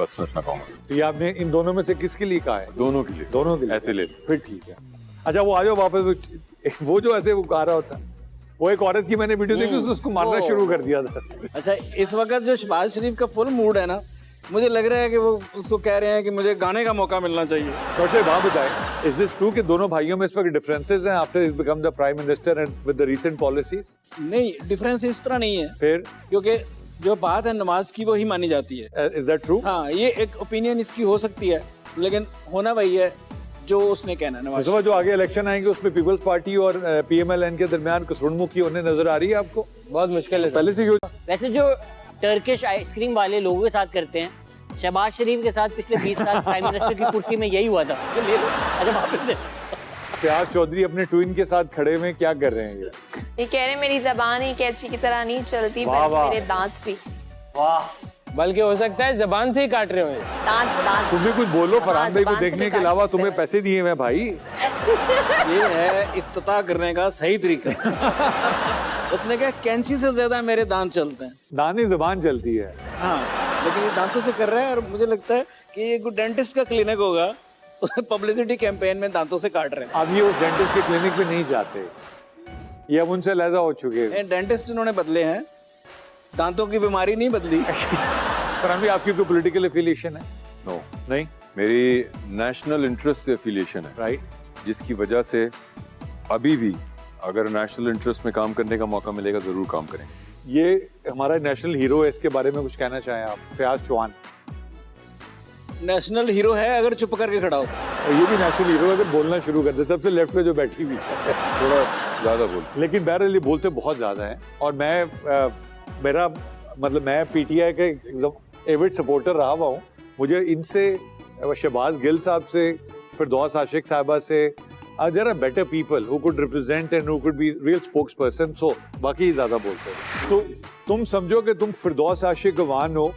बस मैं इतना कहूँगा। तो ये आपने इन दोनों में से किसके लिए कहा है? दोनों के लिए। दोनों के लिए ऐसे ले। फिर ठीक है। अच्छा, वो आ जाओ वापस। वो जो ऐसे वो गा रहा होता है, वो एक औरत की मैंने वीडियो देखी, उसको मारना शुरू कर दिया था। अच्छा, इस वक्त जो शहबाज शरीफ का फुल मूड है ना, मुझे लग रहा है कि वो उसको कह रहे हैं कि मुझे गाने का मौका मिलना चाहिए। डॉक्टर साहब वहाँ बताएं, इज दिस ट्रू कि दोनों भाइयों में इस वक्त डिफरेंसेस हैं after he become the prime minister and with the recent policies? नहीं, डिफरेंस इस तरह नहीं है, फिर क्योंकि जो बात है नमाज की, वो ही मानी जाती है। Is that true? हाँ, ये एक ओपिनियन इसकी हो सकती है, लेकिन होना वही है जो उसने कहना है। नवाज इस वक्त जो आगे इलेक्शन आएंगे उसमें पीपल्स पार्टी और पीएमएलएन के दरमियान कसरुनमुखी होने नजर आ रही है आपको? बहुत मुश्किल है। पहले से क्यों? वैसे जो टर्किश आइसक्रीम वाले लोगों के साथ करते हैं, शहबाज शरीफ के साथ पिछले 20 साल प्राइम मिनिस्टर की कुर्सी में यही हुआ था कि ले लो, अच्छा वापस दे। फयाज चौधरी अपने ट्विन के साथ खड़े में क्या कर रहे हैं ये कह रहे हैं मेरी जबान ही कैंची की तरह नहीं चलती, वाह, वाह। बल्कि मेरे दांत भी। बल्कि हो सकता है जबान से ही काट रहे हो। दांत तुम भी कुछ बोलो, फरहान भाई को ज़बान से देखने भी के काट अलावा सकते तुम्हें हैं। पैसे दिए मैं भाई। ये है इफ्तिताह करने का सही तरीका। उसने कहा कैंची से ज्यादा मेरे दांत चलते हैं। दानी जुबान चलती है। हाँ, लेकिन ये दांतों से कर रहा है, और मुझे लगता है कि ये कोई डेंटिस्ट का क्लिनिक होगा, पब्लिसिटी कैंपेन में दांतों से काट रहे हैं। अब ये उस डेंटिस्ट के क्लिनिक पे नहीं जाते, ये अब उनसे लहदा हो चुके हैं। डेंटिस्ट इन्होंने बदले हैं, दांतों की बीमारी नहीं बदली। फरहान भाई, आपकी कोई पॉलिटिकल एफिलिएशन है? नो, नहीं, मेरी नेशनल इंटरेस्ट से एफिलिएशन है, राइट। जिसकी वजह से अभी भी अगर नेशनल इंटरेस्ट में काम करने का मौका मिलेगा जरूर काम करेंगे। ये हमारा नेशनल हीरो है, इसके बारे में कुछ कहना चाहें आप? फयाज चौहान नेशनल हीरो है अगर चुप करके खड़ा होता। और ये भी नेशनल हीरो अगर बोलना शुरू कर दे, सबसे लेफ्ट पे जो बैठी हुई है। थोड़ा ज्यादा बोल। लेकिन बहरहाल ये बोलते बहुत ज्यादा है। और मैं मेरा मतलब मैं पीटीआई के एविड सपोर्टर रहा हुआ हूँ। मुझे इनसे, शहबाज गिल साहब से, फिरदौस आशिक साहबा से, there are better people who could represent and who could be real spokesperson. So बाकी ज्यादा बोलते हैं। तो तुम समझो कि तुम फिरदौस आशिक गवान हो,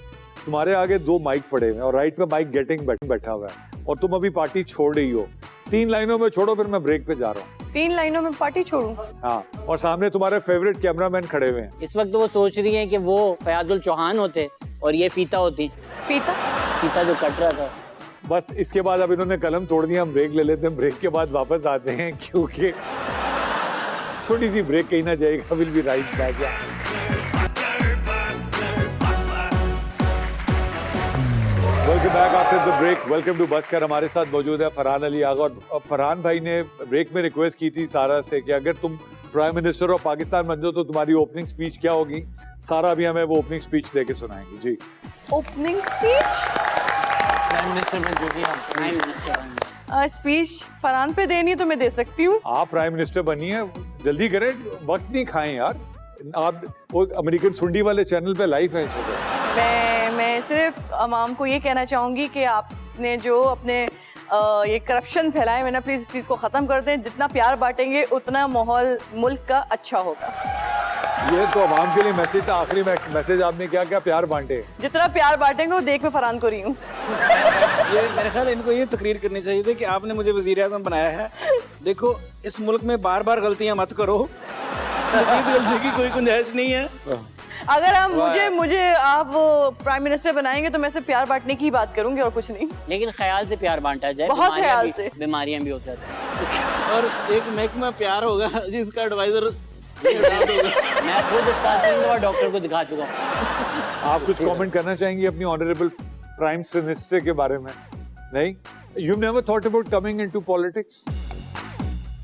तुम्हारे आगे 2 माइक पड़े हुए हैं और राइट में माइक गेटिंग बैठा हुआ है, और तुम अभी पार्टी छोड़ रही हो। 3 लाइनों में छोड़ो, फिर मैं ब्रेक पे जा रहा हूँ। 3 लाइनों में पार्टी छोड़ूं? हाँ, और सामने तुम्हारे फेवरेट कैमरामैन खड़े हुए हैं। इस वक्त वो सोच रही हैं कि वो फयाजुल चौहान होते और ये फीता होती। फीता जो कट रहा था। बस इसके बाद अब इन्होंने कलम तोड़ दिया, हम ब्रेक ले लेते हैं। ब्रेक के बाद वापस आते हैं, क्योंकि छोटी सी ब्रेक कहीं ना जाएगा। Will be right back. Welcome back after the break. Welcome to बस्कर। हमारे साथ मौजूद है फरहान अली आगा। और फरहान भाई ने ब्रेक में रिक्वेस्ट की थी सारा से कि अगर तुम प्राइम मिनिस्टर ऑफ पाकिस्तान बन जाओ तो तुम्हारी ओपनिंग स्पीच क्या होगी। सारा भी हमें वो ओपनिंग स्पीच देके सुनाएंगी। जी, ओपनिंग स्पीच? प्राइम मिनिस्टर बन चुकी हैं, प्राइम मिनिस्टर बन। स्पीच फरहान पे देनी तो मैं दे सकती हूँ। आप प्राइम मिनिस्टर बनिए, जल्दी करें, वक्त नहीं खाएं यार। आप वो अमेरिकन सुंडी वाले चैनल पे लाइव है इस वक्त। मैं सिर्फ अवाम को ये कहना चाहूँगी कि आपने जो अपने ये करप्शन फैलाए, मैंने प्लीज़ इस चीज़ को ख़त्म कर दें। जितना प्यार बांटेंगे उतना माहौल मुल्क का अच्छा होगा। ये तो अवाम के लिए मैसेज था। आखिरी मैसेज आपने क्या क्या प्यार बांटे? जितना प्यार बांटेंगे वो देख मैं फरहान को रही हूँ। ये मेरे ख्याल इनको ये तकरीर करनी चाहिए थी कि आपने मुझे वज़ीर आज़म बनाया है। देखो, इस मुल्क में बार बार गलतियाँ मत करो, मज़ीद गलती की कोई गुंजाइश नहीं है। अगर आप मुझे आप प्राइम मिनिस्टर बनाएंगे तो मैं सिर्फ प्यार बांटने की ही बात करूंगी और कुछ नहीं। लेकिन ख्याल से प्यार बांटा जाए, बहुत ख्याल से। बीमारियां भी हो जाती हैं। और एक महकमा प्यार होगा जिसका एडवाइजर मैं खुद इस साल 3 दफा डॉक्टर को दिखा चुका हूँ। आप कुछ कमेंट करना चाहेंगे अपनी ऑनरेबल प्राइम मिनिस्टर के बारे में? नहीं? You've never thought about coming into politics?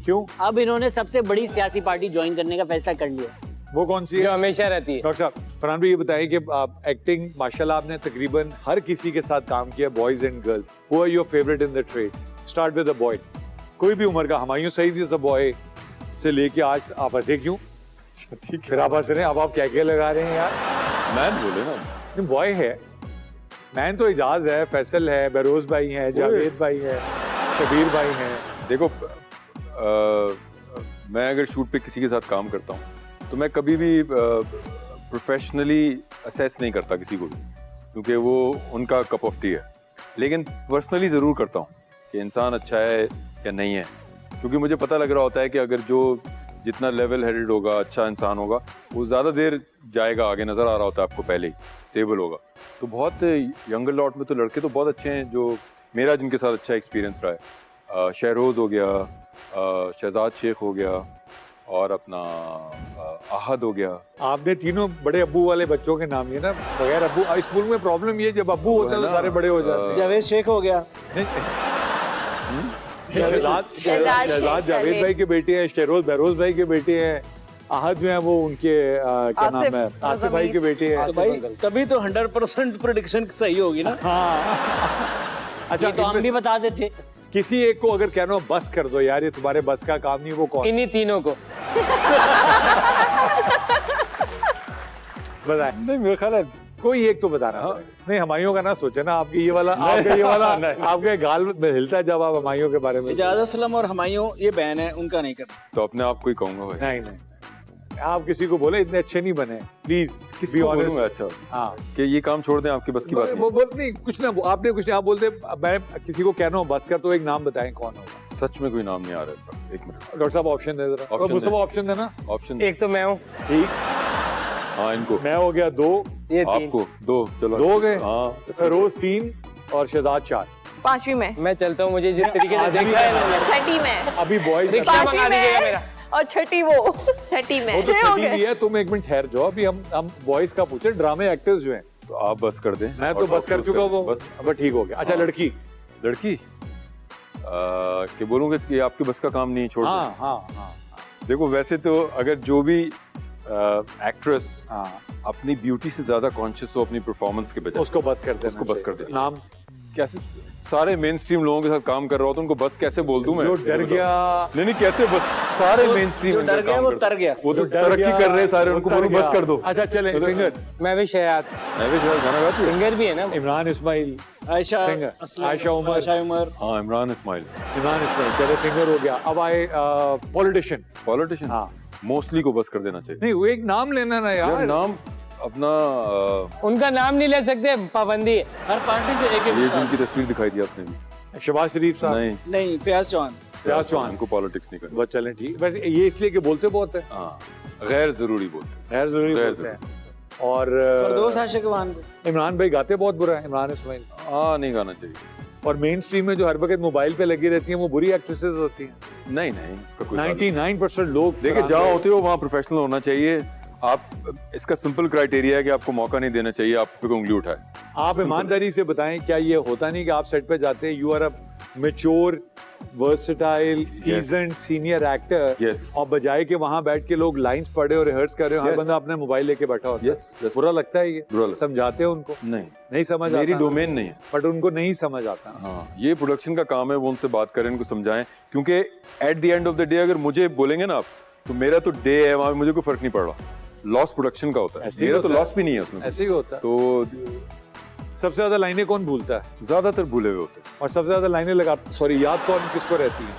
क्यों? अब इन्होंने सबसे बड़ी सियासी पार्टी ज्वाइन करने का फैसला कर लिया। वो कौन सी जो है? हमेशा रहती है। डॉक्टर साहब, फरहान भाई ये बताइए कि आप एक्टिंग माशाल्लाह आपने तकरीबन हर किसी के साथ काम किया, boys and girls. Who are your favorite in the trade? Start with a boy. कोई भी उम्र का, Humayun Saeed is a boy से लेके आज आप हंसे क्यों? ठीक फिर आप हंस रहे हैं, अब आप क्या लगा रहे हैं यार? मैन बोले ना। नहीं, बॉय है, मैन तो इजाज है, फैसल है, बरोज भाई हैं, जावेद भाई है, शबीर भाई हैं। देखो मैं अगर शूट पे किसी के साथ काम करता हूँ तो मैं कभी भी प्रोफेशनली असेस नहीं करता किसी को भी, क्योंकि वो उनका कप ऑफ टी है। लेकिन पर्सनली ज़रूर करता हूँ कि इंसान अच्छा है या नहीं है, क्योंकि मुझे पता लग रहा होता है कि अगर जो जितना लेवल हेडेड होगा, अच्छा इंसान होगा, वो ज़्यादा देर जाएगा आगे, नज़र आ रहा होता है आपको पहले ही, स्टेबल होगा। तो बहुत यंगर लॉट में तो लड़के तो बहुत अच्छे हैं जो मेरा जिनके साथ अच्छा एक्सपीरियंस रहा है। शहरोज़ हो गया, शहजाद शेख हो गया, और अपना आहद हो गया। आपने तीनों बड़े अब्बू वाले बच्चों के नाम लिए ना, बगैर अब्बू। इस मुल्क में प्रॉब्लम ये, जब अब्बू होता है तो सारे बड़े हो जाते हैं। जावेद शेख हो गया, शहजाद जावेद भाई के बेटे हैं, शेरोज बहरोज भाई के बेटे हैं, आहद जो है वो उनके क्या नाम है, आसिफ भाई के बेटे हैं। तो भाई तभी तो 100% प्रेडिक्शन सही होगी ना। हाँ अच्छा, ये तो हम भी बता देते। किसी एक को अगर कहना बस कर दो यार, ये तुम्हारे बस का काम नहीं, वो कौन? इन्हीं तीनों को। बताए। नहीं, मेरा ख्याल है कोई एक तो बताना। हाँ। नहीं, हमायूं का ना सोचे ना, आपके ये वाला आपके गाल में हिलता है जब आप हमायूं के बारे में। इजाज़त असलम और हुमायूं ये बहन है, उनका नहीं करना। तो अपने आप को ही कहूँगा भाई। नहीं नहीं, आप किसी को बोले इतने अच्छे नहीं बने, प्लीज किसी को बोलूंगा अच्छा हाँ कि ये काम छोड़ दें, आपकी बस की बात वो बोल नहीं, कुछ ना आपने कुछ नहीं, आप बोलते मैं किसी को कहना हो बस कर, तो एक नाम बताएं कौन होगा। नहीं। सच में कोई नाम नहीं आ रहा है इसका। एक मिनट, डॉक्टर साहब ऑप्शन दे जरा। Option मुझसे दे। ऑप्शन देना। ऑप्शन एक तो मैं हूँ, ठीक, हाँ इनको, मैं हो गया 2, ये 3। आपको 2, चलो 2 हो गए, हाँ। फिरोज 3 और शहजाद 4। 5वीं में, मैं चलता हूँ, मुझे जिस तरीके से देखा है मैंने। 6ठी में, अभी बॉयज रिक्शा 5वीं मंगा दीजिएगा मेरा। में और 6ठी वो। 6ठी में। वो तो 6 हो छठी गए। भी है। तुम एक मिनट ठहर जाओ, अभी हम बॉयज का पूछे, ड्रामे एक्टर्स जो हैं। तो आप बस कर दें। मैं तो और बस कर आप चुका वो, बस अब ठीक हो गया। अच्छा हाँ। लड़की, लड़की कि बोलूँगा कि आपके बस का काम नहीं, छोड़ दें। हाँ हाँ हाँ देखो वैसे तो अगर जो भी एक्ट्रेस हाँ, अपनी ब्यूटी से ज्यादा कॉन्शियस हो अपनी परफॉर्मेंस के बजाय, उसको बस कर देना उसको बस कर चाहिए। देना। नाम कैसे सारे मेन स्ट्रीम लोगों के साथ काम कर रहा हो तो उनको बस कैसे बोल दूं मैं? जो डर गया, नहीं नहीं, कैसे बस सारे जो- मेन स्ट्रीम जो डर गया वो तर गया। वो तो जो डर तरक्की गया, कर रहे हैं सारे, वो उनको तर बोलो बस गया। कर दो। अच्छा चले, सिंगर मैं भी शहजाद, मैं भी शायद गाना गाती हूँ। सिंगर भी है ना। इमरान इस्माइल, आयशा सिंगर, असलम, आयशा उमर। आयशा उमर। हाँ इमरान इस्माइल। इमरान इस्माइल, चले सिंगर हो गया। अब आए पॉलिटिशियन। पॉलिटिशियन हाँ, मोस्टली को बस कर देना चाहिए। नहीं वो एक नाम लेना ना यार यार। नाम अपना उनका नाम नहीं ले सकते, पाबंदी है। हर पार्टी से एक ये जिनकी तस्वीर दिखाई थी आपने भी, शहबाज शरीफ साहब, नहीं नहीं, फयाज चौहान। फयाज चौहान। उनको पॉलिटिक्स नहीं करनी। बस चलें ठीक। वैसे ये इसलिए कि बोलते बहुत है, हाँ गैर जरूरी बोलते हैं। गैर जरूरी गैर बोलते हैं। और फरदौस आशिकवान को। इमरान भाई गाते बहुत बुरा है, इमरान इस्माइल। हाँ नहीं गाना चाहिए। और मेन स्ट्रीम में जो हर वक्त मोबाइल पे लगी रहती हैं वो बुरी एक्ट्रेसेस होती हैं। नहीं नहीं, इसका कोई ताल्लुक नहीं। 99% लोग देखिए जहाँ होते हो वहाँ प्रोफेशनल होना चाहिए। आप इसका सिंपल क्राइटेरिया है कि आपको मौका नहीं देना चाहिए आप पे उंगली उठाए। आप ईमानदारी से बताएं, क्या ये होता नहीं कि आप सेट पे जाते हैं, you are a mature versatile seasoned senior actor, Yes. और बजाय के वहां बैठ के लोग लाइंस पढ़े और रिहर्स कर रहे हो, हर Yes. बंदा अपने मोबाइल लेके बैठा होता Yes, है। yes. बुरा लगता है ये? बुरा लगता है। समझाते हो उनको? नहीं, नहीं समझ मेरी आता, डोमेन नहीं है। बट उनको नहीं समझ आता। हाँ ये प्रोडक्शन का काम है, वो उनसे बात करें, उनको समझाएं, क्योंकि at the end of the day अगर मुझे बोलेंगे ना आप, तो मेरा तो डे है वहाँ, मुझे कोई फर्क नहीं पड़ रहा। लॉस प्रोडक्शन का होता है, ऐसे ही मेरा तो होता है। लॉस भी नहीं है उसमें। ऐसे ही होता है। तो सबसे ज्यादा लाइनें कौन भूलता है ज्यादातर भूले हुए होते हैं। और सबसे ज्यादा लाइनें याद कौन किसको रहती है?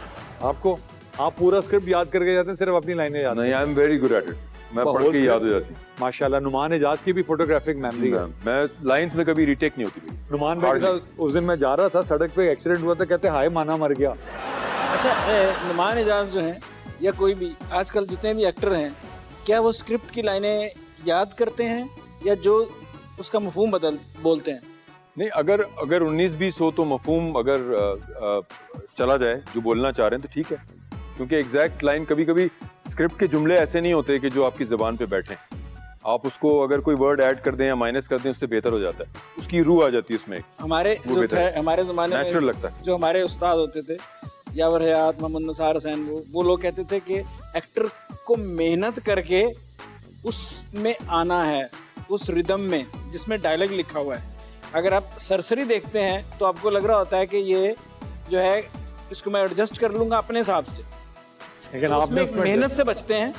आपको। आप पूरा स्क्रिप्ट याद करके जाते हैं, सिर्फ अपनी लाइनें याद? नहीं, I am very good at it. मैं वो पढ़ whole के याद हो script- जाती है। माशाल्लाह, नुमान एजाज की भी फोटोग्राफिक मेमोरी है। मैं लाइंस में कभी रीटेक नहीं होती मेरी। नुमान भाई था, उस दिन मैं जा रहा था, सड़क पे एक्सीडेंट हुआ था, कहते हाय माना मर गया। अच्छा, नुमान एजाज जो हैं या कोई भी आजकल जितने भी एक्टर हैं, क्या वो स्क्रिप्ट की लाइनें याद करते हैं या जो उसका मफहूम बोलते हैं? नहीं, अगर 19-20 हो तो मफहूम अगर चला जाए जो बोलना चाह रहे हैं तो ठीक है, क्योंकि एग्जैक्ट लाइन कभी कभी स्क्रिप्ट के जुमले ऐसे नहीं होते कि जो आपकी ज़बान पे बैठे। आप उसको अगर कोई वर्ड ऐड कर दें या माइनस कर दें उससे बेहतर हो जाता है, उसकी रूह आ जाती है उसमें। हमारे वो जो बेहतर थे है। हमारे ज़माने में नेचुरल लगता है। जो हमारे उस्ताद होते थे, यावर हयात, मोहम्मद निसार हुसैन, वो लोग कहते थे कि एक्टर को मेहनत करके उसमें आना है, उस रिदम में जिसमें डायलॉग लिखा हुआ है। अगर आप सरसरी देखते हैं तो आपको लग रहा होता है कि ये जो है इसको मैं एडजस्ट कर लूँगा अपने हिसाब से, लेकिन तो आपने उसमें मेहनत से बचते हैं,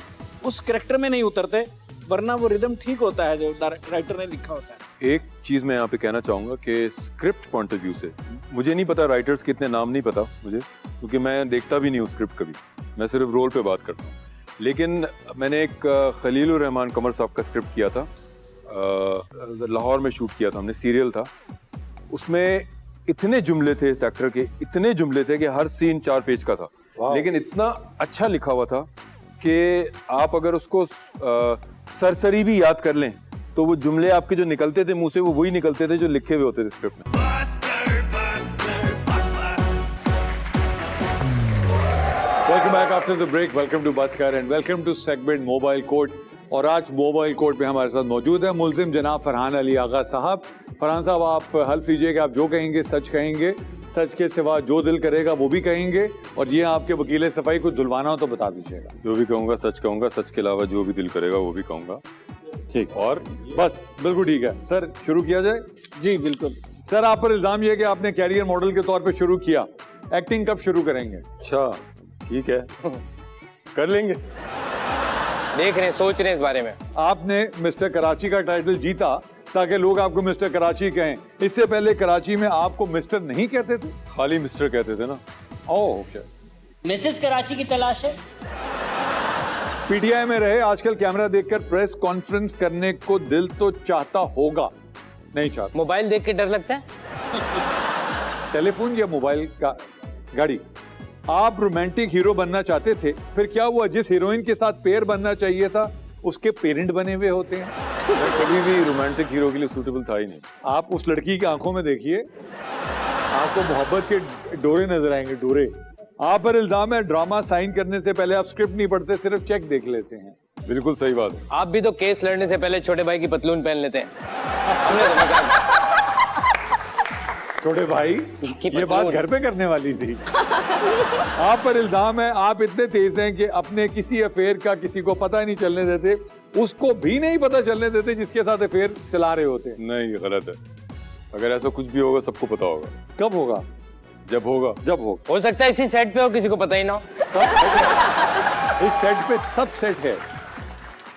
उस कैरेक्टर में नहीं उतरते, वरना वो रिदम ठीक होता है जो राइटर ने लिखा होता है। एक चीज मैं यहाँ पे कहना चाहूंगा कि स्क्रिप्ट पॉइंट ऑफ व्यू से मुझे नहीं पता राइटर्स के इतने नाम नहीं पता मुझे, क्योंकि मैं देखता भी नहीं हूँ स्क्रिप्ट कभी, मैं सिर्फ रोल पे बात करता हूँ। लेकिन मैंने एक खलीलुर रहमान कमर साहब का स्क्रिप्ट किया था, लाहौर में शूट किया था हमने, सीरियल था। उसमें इतने जुमले थे इस एक्टर के, इतने जुमले थे कि हर सीन 4 पेज का था, लेकिन इतना अच्छा लिखा हुआ था कि आप अगर उसको सरसरी भी याद कर लें तो वो जुमले आपके जो निकलते थे मुंह से वो वही निकलते थे जो लिखे हुए होते थे स्क्रिप्ट में। Welcome back after the break, welcome to बसकर and welcome to segment mobile court. और आज मोबाइल कोर्ट में हमारे साथ मौजूद है मुल्जिम जनाब फरहान अली आगा साहब। फरहान साहब, आप हल्फ लीजिए कि आप जो कहेंगे सच कहेंगे, सच के सिवा जो दिल करेगा वो भी कहेंगे, और ये आपके वकील सफाई को धुलवाना हो तो बता दीजिएगा। जो भी कहूँगा सच के अलावा जो भी दिल करेगा वो भी कहूँगा। ठीक, और बस बिल्कुल ठीक है सर, शुरू किया जाए। जी बिल्कुल। सर, आप पर इल्जाम ये है कि आपने कैरियर मॉडल के तौर पे शुरू किया, एक्टिंग कब शुरू करेंगे? अच्छा ठीक है, कर लेंगे। देख रहे हैं, सोच रहे हैं इस बारे में। आपने मिस्टर कराची का टाइटल जीता ताकि लोग आपको मिस्टर कराची कहें। इससे पहले कराची में आपको मिस्टर नहीं कहते थे? खाली मिस्टर कहते थे ना। Oh okay. मिसेस कराची की तलाश है। पीटीआई में रहे, आजकल कैमरा देखकर प्रेस कॉन्फ्रेंस करने को दिल तो चाहता होगा, नहीं चाहता? मोबाइल देख के डर लगता है। टेलीफोन या मोबाइल का गाड़ी? आप रोमांटिक हीरो बनना चाहते थे, फिर क्या हुआ जिस हीरोइन के साथ पेयर बनना चाहिए था उसके पेरेंट बने हुए होते हैं? मैं कभी भी रोमांटिक हीरो के लिए सूटेबल था ही नहीं। आप उस लड़की की आंखों में देखिए, आपको मोहब्बत के डोरे नजर आएंगे, डोरे। आप पर इल्जाम है ड्रामा साइन करने से पहले आप स्क्रिप्ट नहीं पढ़ते, सिर्फ चेक देख लेते हैं। बिल्कुल सही बात है। आप भी तो केस लड़ने से पहले छोटे भाई की पतलून पहन लेते हैं। हमने तो निकाल- छोटे भाई, ये बात घर पे करने वाली थी। आप पर इल्जाम है आप इतने तेज हैं कि अपने किसी अफेयर का किसी को पता नहीं चलने देते, उसको भी नहीं पता चलने देते जिसके साथ अफेयर चला रहे होते। नहीं, गलत है। अगर ऐसा कुछ भी होगा सबको पता होगा। कब होगा? जब होगा। जब होगा। हो सकता है इसी सेट पे हो, किसी को पता ही ना हो। इस सेट पे सब सेट है।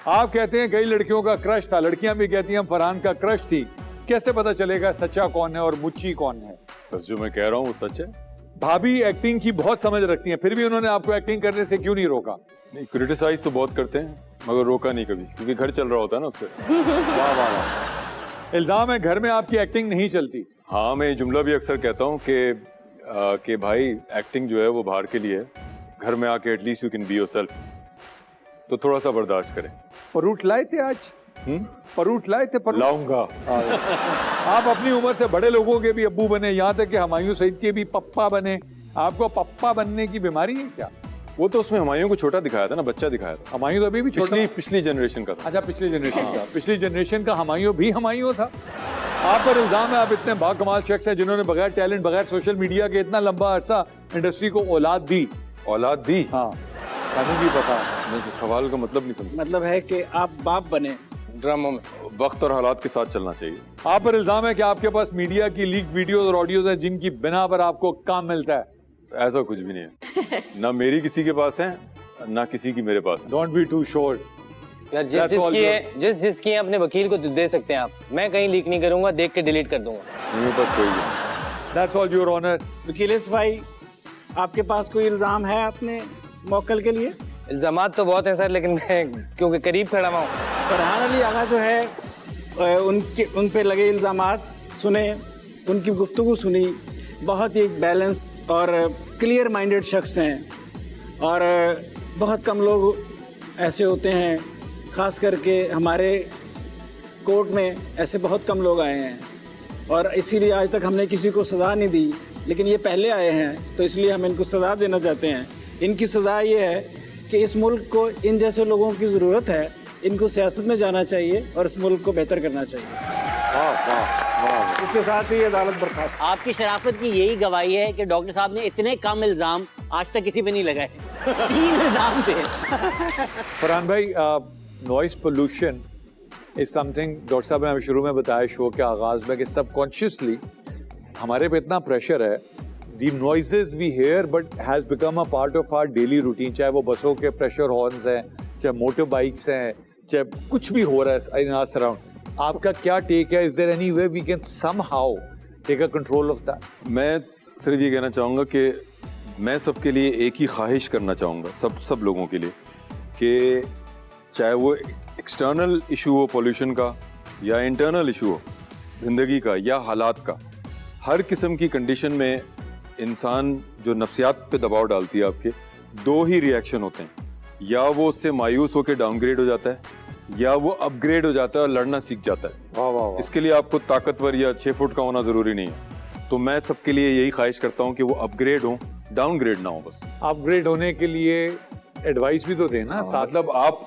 आप कहते हैं कई लड़कियों का क्रश था, लड़कियां भी कहती हैं हम फरहान का क्रश थी। कैसे पता चलेगा सच्चा कौन है और मुच्ची कौन है? बस जो मैं कह रहा हूँ वो सच है। भाभी एक्टिंग की बहुत समझ रखती हैं, फिर भी उन्होंने आपको एक्टिंग करने से क्यों नहीं रोका? नहीं, क्रिटिसाइज तो बहुत करते हैं मगर रोका नहीं कभी, क्योंकि घर चल रहा होता है ना उससे। वाह वाह वाह। इल्जाम है घर में आपकी एक्टिंग नहीं चलती। हाँ, मैं ये जुमला भी अक्सर कहता हूँ कि भाई एक्टिंग जो है वो बाहर के लिए है, घर में आके at least you can be yourself, तो थोड़ा सा बर्दाश्त करें। परूट लाए थे आज? परूट लाए थे? परूट लाऊंगा। आप अपनी उम्र से बड़े लोगों के भी अब्बू बने, यहाँ तक कि हुमायूं सईद के भी पप्पा बने। आपको पप्पा बनने की बीमारी है क्या? वो तो उसमें हुमायूं को छोटा दिखाया था ना, बच्चा दिखाया था। हुमायूं तो अभी भी छोटा, पिछली जनरेशन का था। अच्छा, पिछली जनरेशन का। पिछली जनरेशन का हुमायूं भी हुमायूं था। आप पर इल्जाम है आप इतने बाकमाल शख्स हैं जिन्होंने बगैर टैलेंट, बगैर सोशल मीडिया के इतना लंबा अरसा इंडस्ट्री को औलाद दी। औलाद दी? हाँ, हमें भी पता। मैं तो सवाल का मतलब नहीं समझा। मतलब है कि आप बाप बने। ड्रामों में वक्त और हालात के साथ चलना चाहिए। आप पर इल्जाम है कि आपके पास मीडिया की लीक वीडियोस और ऑडियोज हैं जिनकी बिना पर आपको काम मिलता है। ऐसा कुछ भी नहीं है। ना मेरी किसी के पास है, ना किसी की मेरे पास है। Don't be too short. यार, जिसकी है अपने वकील को दे सकते हैं आप। मैं कहीं लीक नहीं करूंगा, देख के डिलीट कर दूंगा। मेरे पास कोई नहीं। That's all your honour. वकील भाई, आपके पास कोई इल्जाम है अपने मौकल के लिए? इल्जामात तो बहुत हैं सर, लेकिन मैं क्योंकि करीब खड़ा हुआ हूँ। फरहान अली आगा जो है उन पे लगे इल्जामात सुने, उनकी गुफ्तगू सुनी, बहुत ही बैलेंस और क्लियर माइंडेड शख्स हैं, और बहुत कम लोग ऐसे होते हैं, ख़ास करके हमारे कोर्ट में ऐसे बहुत कम लोग आए हैं, और इसीलिए आज तक हमने किसी को सज़ा नहीं दी। लेकिन ये पहले आए हैं तो इसलिए हम इनको सज़ा देना चाहते हैं। इनकी सज़ा ये है कि इस मुल्क को इन जैसे लोगों की ज़रूरत है इनको सियासत में जाना चाहिए और इस मुल्क को बेहतर करना चाहिए। इसके साथ ही अदालत बर्खास्त। आपकी शराफत की यही गवाही है कि डॉक्टर साहब ने इतने कम इल्जाम आज तक किसी पे नहीं लगाए। 3 इल्जाम थे। फरहान भाई, noise pollution is something, doctor साहब ने हमें शुरू में बताया शो के आगाज में कि सबकॉन्शियसली हमारे पे इतना प्रेशर है, the noises we hear but has become a part of our daily routine, चाहे वो बसों के प्रेशर हॉर्न्स हैं, चाहे मोटर बाइक्स हैं, चाहे कुछ भी हो रहा है इन आवर सराउंड। आपका क्या टेक है? Is there any way we can somehow take a control of that? मैं सिर्फ ये कहना चाहूँगा कि मैं सबके लिए एक ही ख्वाहिश करना चाहूँगा, सब लोगों के लिए, कि चाहे वो एक्सटर्नल इशू हो पोल्यूशन का या इंटरनल इशू हो ज़िंदगी का या हालात का, हर किस्म की कंडीशन में इंसान जो नफ्सियात पे दबाव डालती है आपके, 2 ही रिएक्शन होते हैं, या वो उससे मायूस होकर डाउनग्रेड हो जाता है या वो अपग्रेड हो जाता है और लड़ना सीख जाता है। वाह वाह वाह। इसके लिए आपको ताकतवर या 6 फुट का होना ज़रूरी नहीं है। तो मैं सबके लिए यही ख्वाहिश करता हूँ कि वो अपग्रेड हो, डाउनग्रेड ना हो। बस अपग्रेड होने के लिए एडवाइस भी तो देना साथ। मतलब आप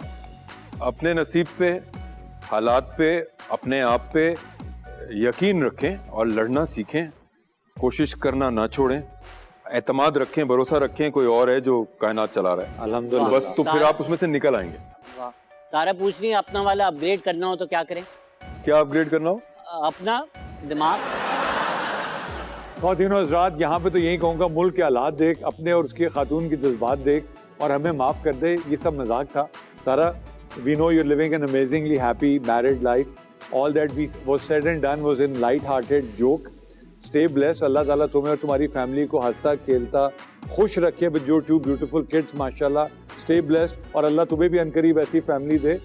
अपने नसीब पे, हालात पे, अपने आप पे यकीन रखें और लड़ना सीखें, कोशिश करना ना छोड़ें, एतमाद रखें, भरोसा रखें कोई और है जो कायनात चला रहा है। अल्हम्दुलिल्लाह। बस तो फिर आप उसमें से निकल आएंगे। वाह। सारा पूछ रही है अपना वाला अपग्रेड करना हो तो क्या करें? क्या अपग्रेड करना हो? अपना दिमाग। ख़वातीन और हज़रात, यहाँ पे तो यही कहूँगा, मुल्क के हालात देख, अपने और उसके खातून की जज्बात देख और हमें माफ़ कर दे, ये सब मजाक था सारा। We know you're living an amazingly happy married life. All that was said and done was in light-hearted joke. Stay blessed. अल्लाह ताला तुम्हें और तुम्हारी फैमिली को हंसता खेलता खुश रखे with your 2 beautiful kids, माशाल्लाह। Stay blessed और अल्लाह तुम्हें भी अनकरीब ऐसी family they.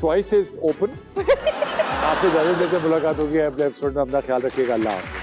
Choice is open. आपसे इजाज़त देते मुलाकात होगी अगले एपिसोड में। अपना ख्याल रखिएगा। अल्लाह।